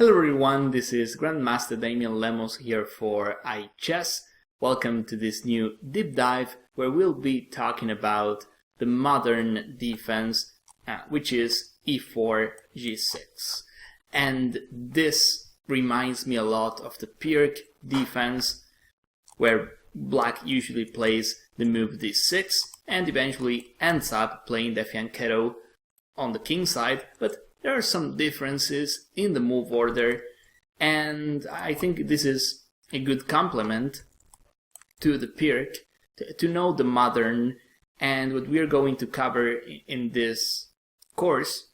Hello everyone, this is Grandmaster Damian Lemos here for iChess. Welcome to this new deep dive where we'll be talking about the modern defense, which is e4, g6. And this reminds me a lot of the Pirc defense, where black usually plays the move d6 and eventually ends up playing the fianchetto on the king side, but there are some differences in the move order, and I think this is a good complement to the Pirc to know the modern. And what we are going to cover in this course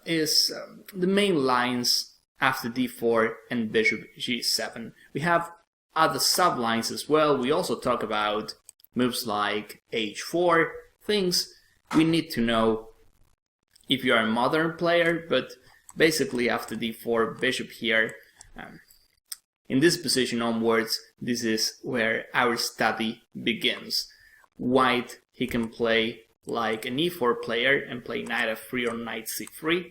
is the main lines after d4 and bishop g7. We have other sublines as well. We also talk about moves like h4, things we need to know if you are a modern player, but basically after d4, bishop here, in this position onwards, this is where our study begins. White, he can play like an e4 player and play knight f3 or knight c3.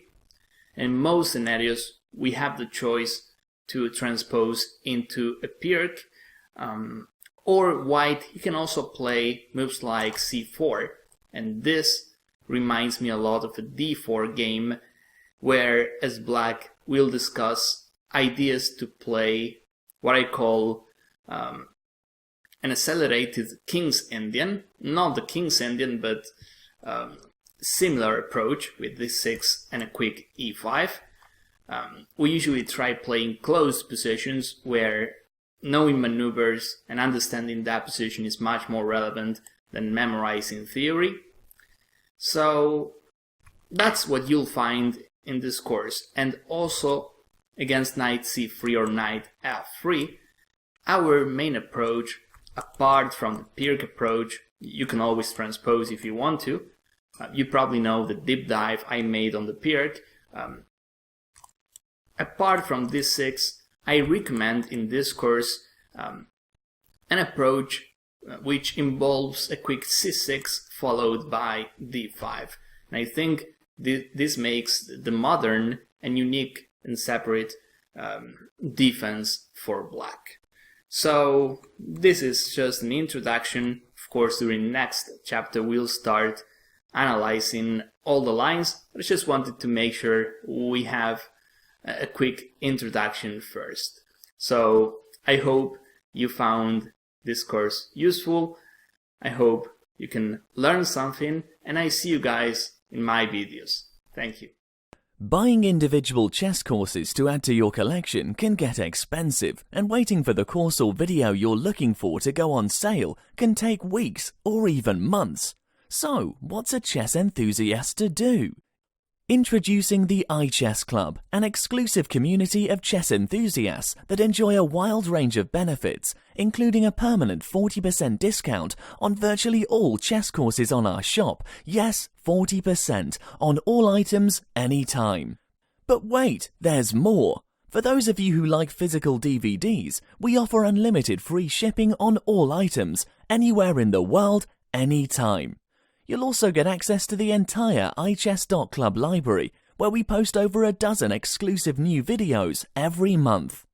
In most scenarios, we have the choice to transpose into a Pirc, or white, he can also play moves like c4, and this reminds me a lot of a d4 game, where as black we'll discuss ideas to play what I call an accelerated King's Indian, not the King's Indian, but similar approach with d6 and a quick e5. We usually try playing closed positions where knowing maneuvers and understanding that position is much more relevant than memorizing theory. So that's what you'll find in this course. And also against knight c3 or knight f3, our main approach, apart from the Pirc approach, you can always transpose if you want to. You probably know the deep dive I made on the Pirc. Apart from d6, I recommend in this course an approach which involves a quick c6 followed by d5. And I think this makes the modern and unique and separate defense for black. So this is just an introduction. Of course, during next chapter we'll start analyzing all the lines. I just wanted to make sure we have a quick introduction first. So I hope you found this course useful. I hope you can learn something, and I see you guys in my videos. Thank you. Buying individual chess courses to add to your collection can get expensive, and waiting for the course or video you're looking for to go on sale can take weeks or even months. So, what's a chess enthusiast to do? Introducing the iChess Club, an exclusive community of chess enthusiasts that enjoy a wild range of benefits, including a permanent 40% discount on virtually all chess courses on our shop. Yes, 40% on all items anytime. But wait, there's more. For those of you who like physical DVDs, we offer unlimited free shipping on all items, anywhere in the world, anytime. You'll also get access to the entire iChess.club library, where we post over a dozen exclusive new videos every month.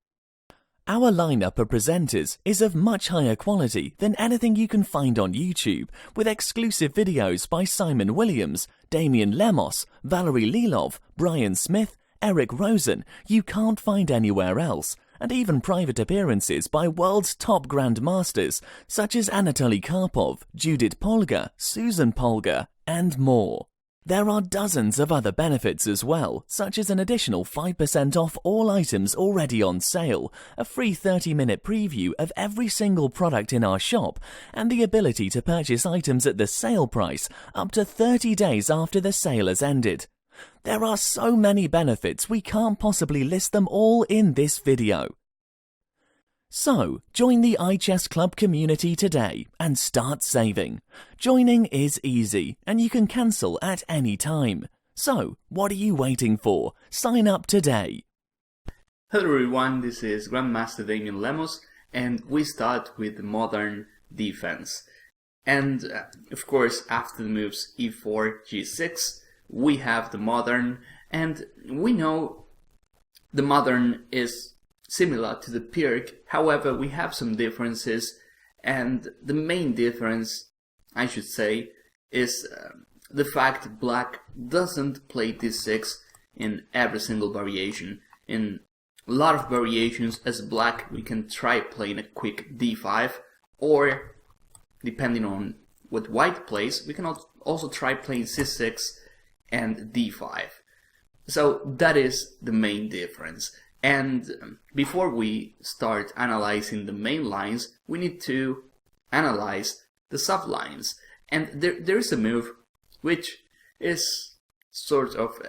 Our lineup of presenters is of much higher quality than anything you can find on YouTube, with exclusive videos by Simon Williams, Damian Lemos, Valerie Lilov, Brian Smith, Eric Rosen you can't find anywhere else, and even private appearances by world's top grandmasters such as Anatoly Karpov, Judith Polgar, Susan Polgar, and more. There are dozens of other benefits as well, such as an additional 5% off all items already on sale, a free 30-minute preview of every single product in our shop, and the ability to purchase items at the sale price up to 30 days after the sale has ended. There are so many benefits we can't possibly list them all in this video. So, join the iChess Club community today and start saving. Joining is easy and you can cancel at any time. So, what are you waiting for? Sign up today. Hello everyone, this is Grandmaster Damian Lemos, and we start with the modern defense. And of course, after the moves e4, g6, we have the modern, and we know the modern is similar to the Pirc, however we have some differences, and the main difference, I should say, is the fact black doesn't play d6 in every single variation. In a lot of variations as black we can try playing a quick d5, or depending on what white plays, we can also try playing c6 and d5. So that is the main difference. And before we start analyzing the main lines, we need to analyze the sublines. And there is a move which is sort of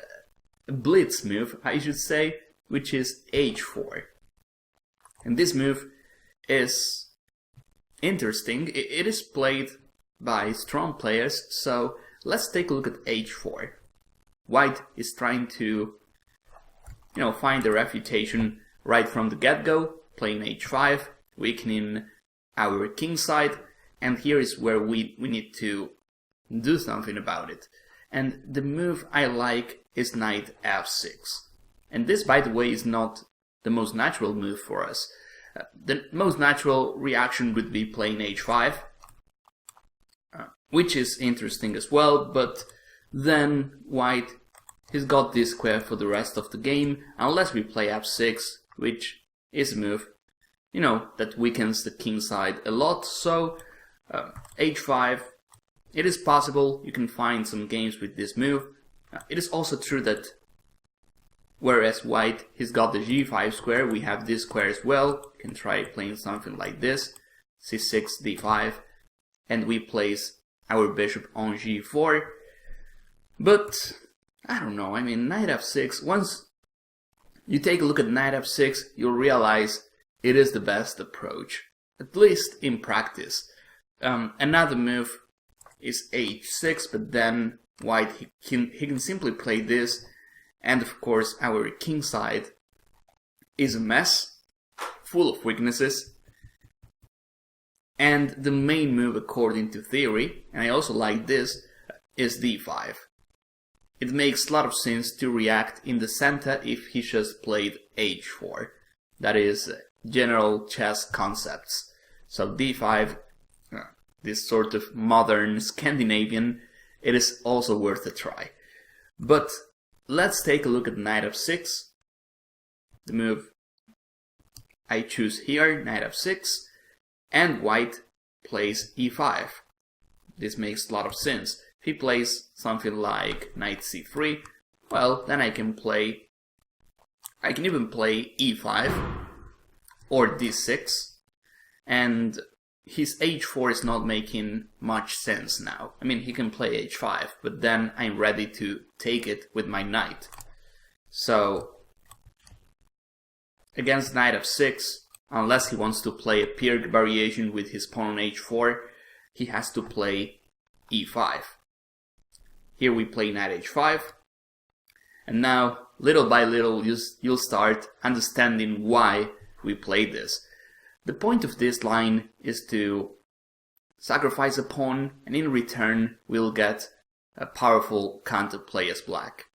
a blitz move, I should say, which is h4. And this move is interesting. It is played by strong players, so let's take a look at h4. White is trying to, find the refutation right from the get-go, playing h5, weakening our kingside, and here is where we need to do something about it. And the move I like is knight f6. And this, by the way, is not the most natural move for us. The most natural reaction would be playing h5, which is interesting as well, but then white has got this square for the rest of the game, unless we play f6, which is a move, that weakens the king side a lot. So h5, it is possible you can find some games with this move. It is also true that whereas white has got the g5 square, we have this square as well. You can try playing something like this, c6, d5, and we place our bishop on g4. But I don't know, knight f6, once you take a look at knight f6, you'll realize it is the best approach, at least in practice. Another move is h6, but then white, he can simply play this, and of course our king side is a mess, full of weaknesses. And the main move according to theory, and I also like this, is d5. It makes a lot of sense to react in the center if he just played h4. That is general chess concepts. So d5, this sort of modern Scandinavian, it is also worth a try. But let's take a look at knight f6. The move I choose here, knight f6, and white plays e5. This makes a lot of sense. If he plays something like knight c3, well, then I can even play e5 or d6, and his h4 is not making much sense now. He can play h5, but then I'm ready to take it with my knight. So against knight f6, unless he wants to play a Pirc variation with his pawn on h4, he has to play e5. Here we play knight h5, and now little by little you'll start understanding why we play this. The point of this line is to sacrifice a pawn, and in return we'll get a powerful counterplay as black.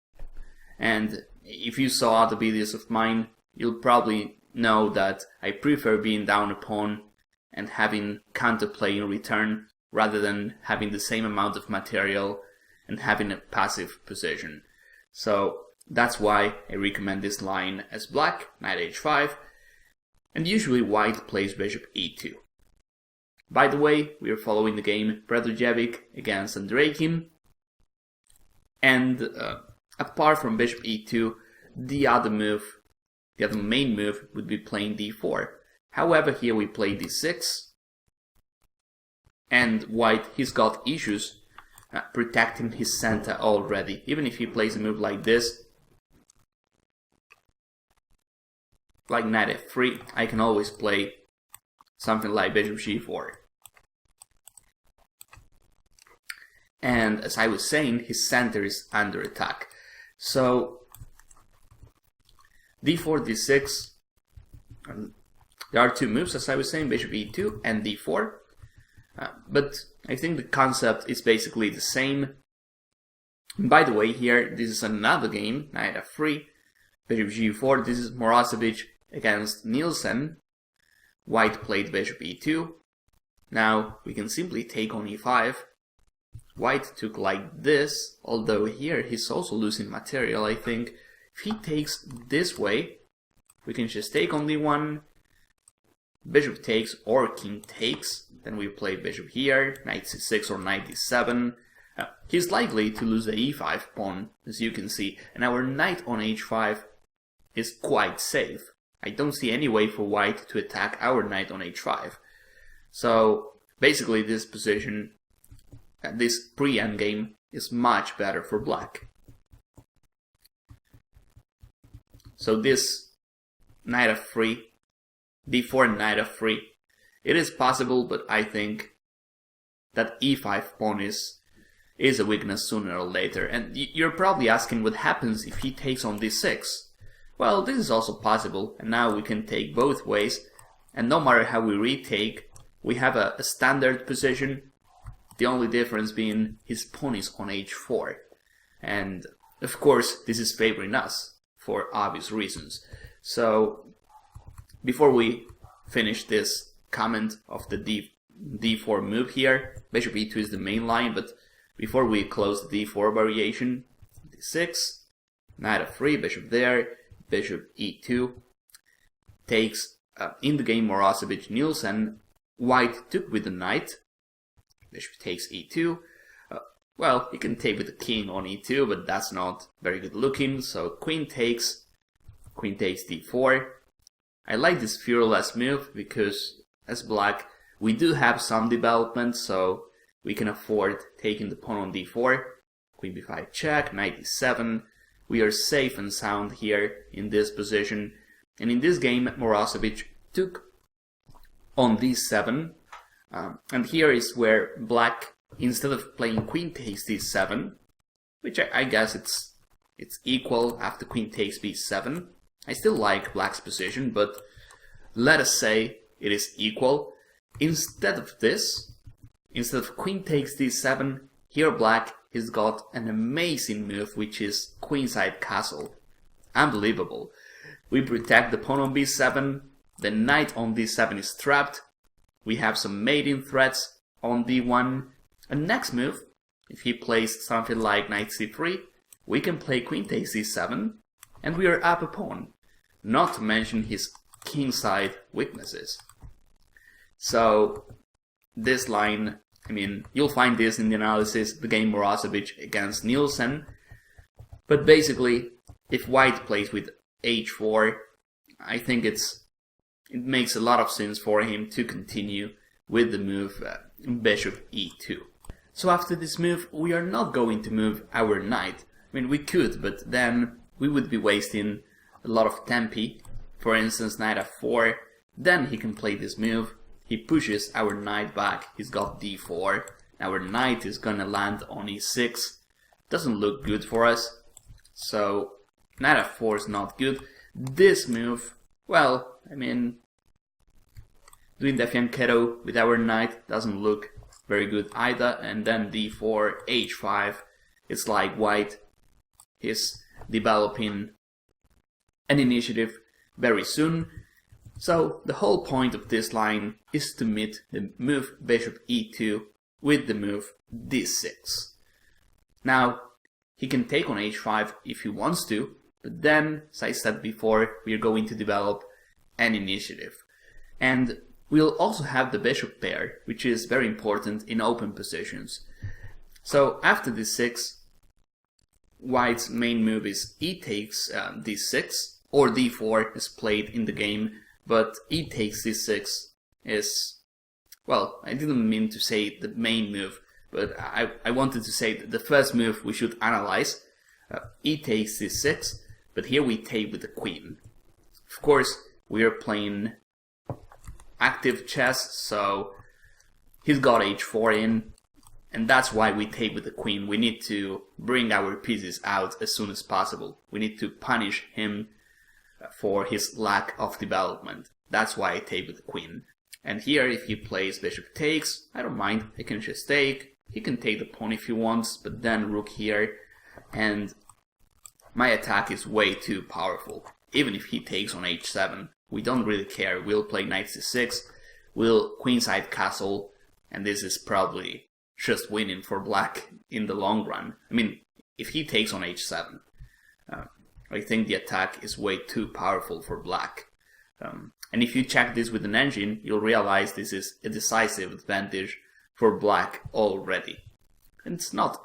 And if you saw other videos of mine, you'll probably know that I prefer being down a pawn and having counterplay in return rather than having the same amount of material and having a passive position. So that's why I recommend this line as black, knight h5, and usually white plays bishop e2. By the way, we are following the game Predojevich against Andreikin, and apart from bishop e2, the other main move would be playing d4. However, here we play d6, and white, he's got issues protecting his center already. Even if he plays a move like this, like knight f3, I can always play something like bishop g4. And as I was saying, his center is under attack. So d4, d6, there are two moves, as I was saying, bishop e2 and d4. But I think the concept is basically the same. And by the way, here, this is another game, knight f3. bishop g4. This is Morozevich against Nielsen. White played bishop e2. Now we can simply take on e5. White took like this, although here he's also losing material, I think. If he takes this way, we can just take on d1, bishop takes or king takes, then we play bishop here, knight c6 or knight d7. He's likely to lose the e5 pawn, as you can see, and our knight on h5 is quite safe. I don't see any way for white to attack our knight on h5. So basically this position, this pre-endgame, is much better for black. So this knight f3, d4 knight f3, it is possible, but I think that e5 pawn is a weakness sooner or later. And you're probably asking what happens if he takes on d6. Well, this is also possible, and now we can take both ways, and no matter how we retake, we have a standard position, the only difference being his pawn is on h4. And of course, this is favoring us, for obvious reasons. So, before we finish this comment of the d4 move here, bishop e2 is the main line, but before we close the d4 variation, d6, knight f3, bishop there, bishop e2, takes, in the game Morozevich Nielsen, white took with the knight, bishop takes e2, well, you can take with the king on e2, but that's not very good looking, so queen takes d4. I like this fearless move because, as black, we do have some development, so we can afford taking the pawn on d4, queen b5 check, knight d7. We are safe and sound here in this position. And in this game, Morozevich took on d7. And here is where black, instead of playing queen takes d7, which I guess it's equal after queen takes b7. I still like black's position, but let us say it is equal. Instead of this, instead of queen takes d7, here black has got an amazing move, which is queenside castle. Unbelievable. We protect the pawn on b7, the knight on d7 is trapped, we have some mating threats on d1, and next move, if he plays something like knight c3, we can play queen takes d7, and we are up a pawn, not to mention his kingside weaknesses. So, this line, I mean, you'll find this in the analysis, the game Morozevich against Nielsen. But basically, if white plays with h4, I think it makes a lot of sense for him to continue with the move bishop e2. So after this move, we are not going to move our knight. I mean, we could, but then we would be wasting a lot of tempi. For instance, knight f4, then he can play this move. He pushes our knight back, he's got d4, our knight is gonna land on e6, doesn't look good for us, so knight f4 is not good. This move, well, I mean, doing the fianchetto with our knight doesn't look very good either, and then d4, h5, it's like white is developing an initiative very soon. So the whole point of this line is to meet the move bishop e2 with the move d6. Now, he can take on h5 if he wants to, but then, as I said before, we are going to develop an initiative. And we'll also have the bishop pair, which is very important in open positions. So after d6, white's main move is e takes d6, or d4 is played in the game. But e takes d6 is, well, I didn't mean to say the main move, but I wanted to say the first move we should analyze. E takes d6, but here we take with the queen. Of course, we are playing active chess, so he's got h4 in, and that's why we take with the queen. We need to bring our pieces out as soon as possible. We need to punish him for his lack of development. That's why I take with the queen. And here, if he plays bishop takes, I don't mind. I can just take. He can take the pawn if he wants, but then rook here. And my attack is way too powerful. Even if he takes on h7, we don't really care. We'll play knight c6, we'll queenside castle, and this is probably just winning for black in the long run. I mean, if he takes on h7, I think the attack is way too powerful for black. And if you check this with an engine, you'll realize this is a decisive advantage for black already. And it's not,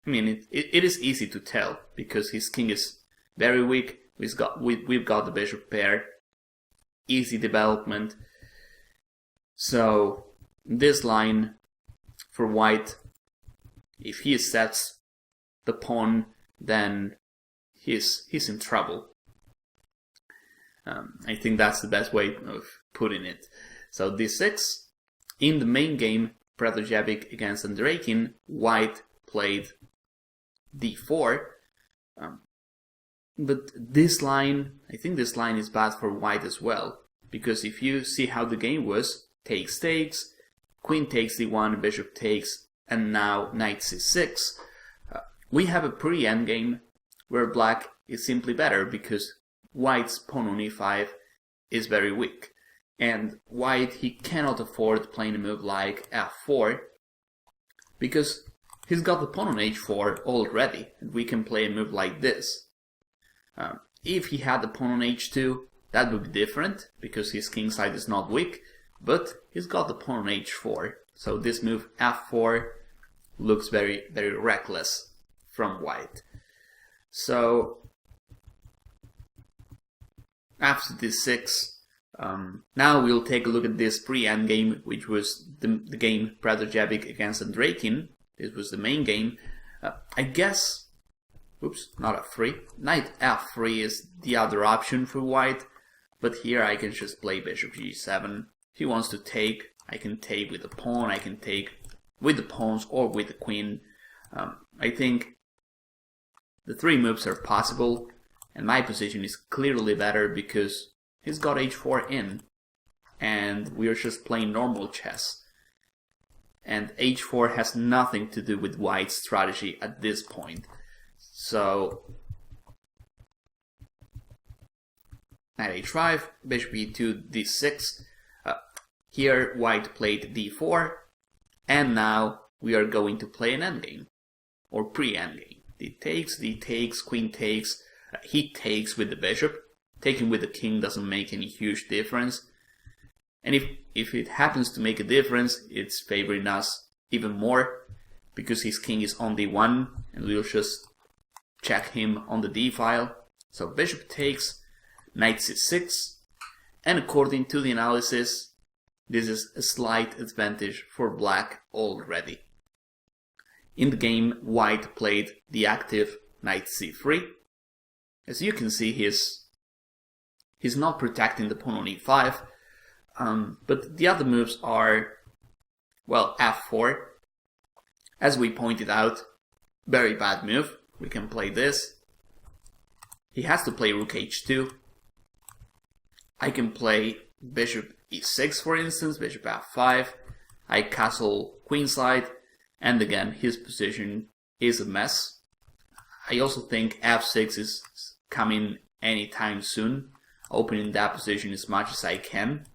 I mean, it is easy to tell, because his king is very weak, we've got the bishop pair, easy development. So, this line for white, if he sets the pawn, then he's in trouble. I think that's the best way of putting it. So d6. In the main game, Pratojevic against Andreikin, white played d4. But this line, I think this line is bad for white as well. Because if you see how the game was, takes, queen takes d1, bishop takes, and now knight c6. We have a pre-endgame where black is simply better because white's pawn on e5 is very weak. And white, he cannot afford playing a move like f4 because he's got the pawn on h4 already, and we can play a move like this. If he had the pawn on h2, that would be different because his kingside is not weak, but he's got the pawn on h4, so this move f4 looks very, very reckless from white. So after d6, now we'll take a look at this pre-endgame, which was the game Pratojevic against Andreikin. This was the main game. I guess, oops, not f3. Knight f3 is the other option for white, but here I can just play bishop g7. If he wants to take, I can take with the pawn, I can take with the pawns or with the queen. I think the three moves are possible, and my position is clearly better because he's got h4 in, and we're just playing normal chess. And h4 has nothing to do with white's strategy at this point. So, knight h5, bishop e2, d6. Here white played d4, and now we are going to play an endgame, or pre-endgame. D takes, queen takes, he takes with the bishop. Taking with the king doesn't make any huge difference. And if it happens to make a difference, it's favoring us even more, because his king is on d1, and we'll just check him on the d file. So bishop takes, knight c6, and according to the analysis, this is a slight advantage for black already. In the game, white played the active knight c3. As you can see, he's not protecting the pawn on e5, but the other moves are, well, f4. As we pointed out, very bad move. We can play this. He has to play rook h2. I can play bishop e6, for instance, bishop f5. I castle queenside, and again, his position is a mess. I also think f6 is coming anytime soon, opening that position as much as I can.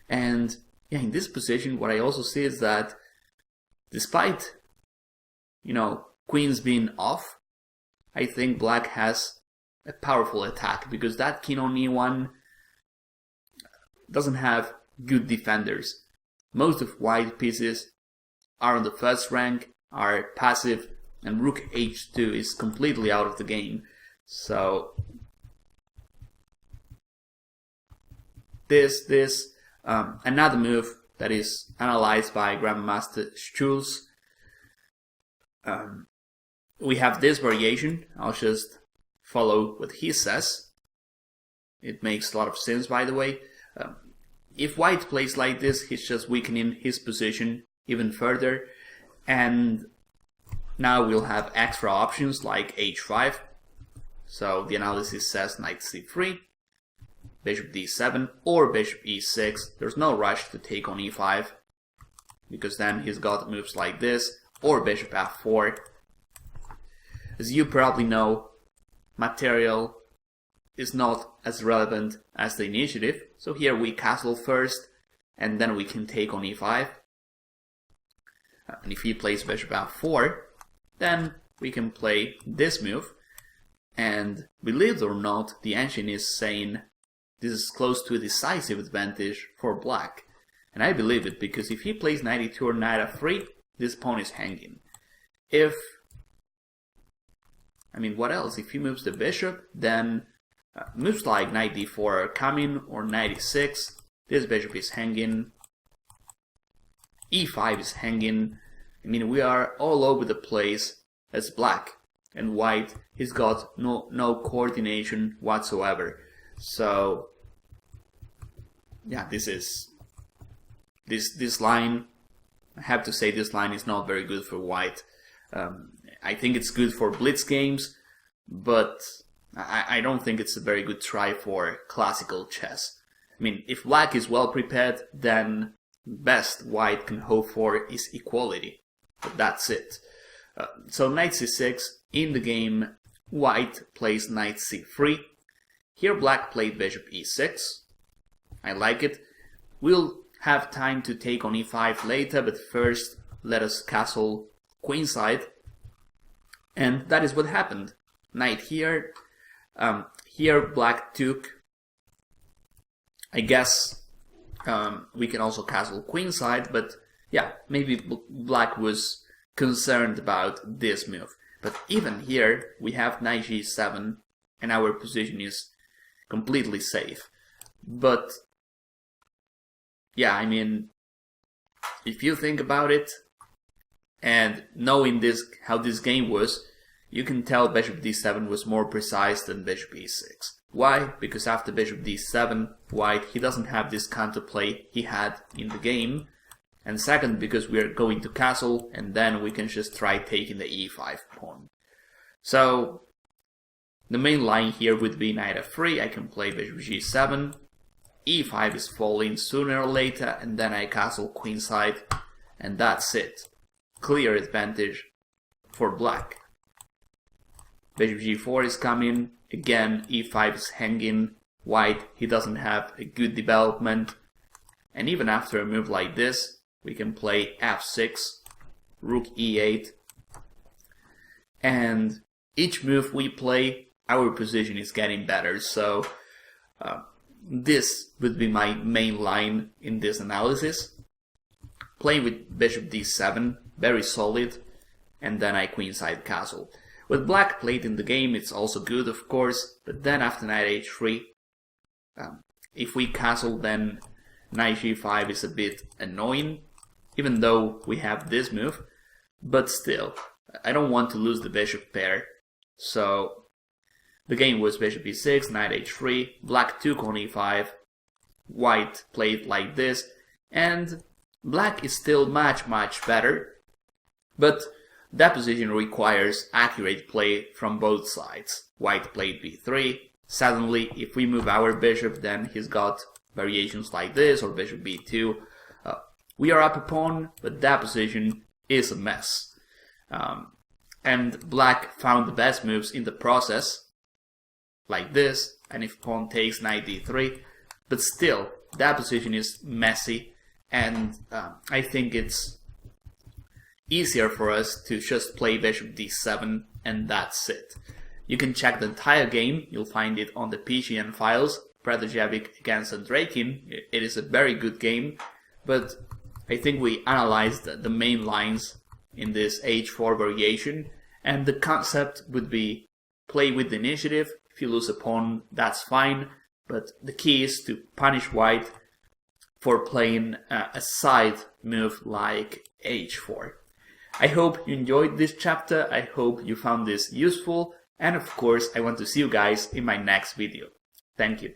And yeah, in this position, what I also see is that despite, queens being off, I think black has a powerful attack, because that king on e1 doesn't have good defenders. Most of white pieces are on the first rank, are passive, and rook h2 is completely out of the game. So another move that is analyzed by Grandmaster Schulz. We have this variation. I'll just follow what he says. It makes a lot of sense, by the way. If white plays like this, he's just weakening his position even further. And now we'll have extra options like h5. So the analysis says knight c3, bishop d7, or bishop e6. There's no rush to take on e5, because then he's got moves like this, or bishop f4. As you probably know, material is not as relevant as the initiative. So here we castle first, and then we can take on e5. And if he plays bishop f4, then we can play this move. And believe it or not, the engine is saying this is close to a decisive advantage for black. And I believe it, because if he plays knight e2 or knight f3, this pawn is hanging. What else? If he moves the bishop, then moves like knight d4 are coming, or knight e6. This bishop is hanging. e5 is hanging. We are all over the place as black. And white, he's got no coordination whatsoever. So, yeah, this line, I have to say this line is not very good for white. I think it's good for blitz games, but I don't think it's a very good try for classical chess. If black is well prepared, then best white can hope for is equality. But that's it. So knight c6, in the game, white plays knight c3. Here black played bishop e6. I like it. We'll have time to take on e5 later, but first let us castle queenside. And that is what happened. Knight here. Here black took. I guess we can also castle queenside, but yeah, maybe black was concerned about this move. But even here we have knight g7 and our position is completely safe. But yeah, if you think about it and knowing how this game was, you can tell bishop d7 was more precise than bishop e6. Why? Because after bishop d7, white, he doesn't have this counterplay he had in the game. And second, because we are going to castle, and then we can just try taking the e5 pawn. So, the main line here would be knight f3, I can play bishop g7, e5 is falling sooner or later, and then I castle queenside, and that's it. Clear advantage for black. Bishop g4 is coming, again e5 is hanging, white, he doesn't have a good development, and even after a move like this, we can play f6, rook e8, and each move we play, our position is getting better. So this would be my main line in this analysis. Playing with bishop d7, very solid, and then I queenside castle. What black played in the game, it's also good, of course, but then after knight h3, if we castle, then knight g5 is a bit annoying, even though we have this move, but still, I don't want to lose the bishop pair. So the game was bishop e6, knight h3, black took on e5, white played like this, and black is still much better, but that position requires accurate play from both sides. White played b3, suddenly if we move our bishop, then he's got variations like this, or bishop b2. We are up a pawn, but that position is a mess. And black found the best moves in the process, like this, and if pawn takes knight d3, but still, that position is messy, and I think it's easier for us to just play bishop d7, and that's it. You can check the entire game, you'll find it on the PGN files, Pratajevic against Andreikin. It is a very good game, but I think we analyzed the main lines in this h4 variation, and the concept would be play with the initiative. If you lose a pawn, that's fine, but the key is to punish white for playing a side move like h4. I hope you enjoyed this chapter, I hope you found this useful, and of course I want to see you guys in my next video. Thank you.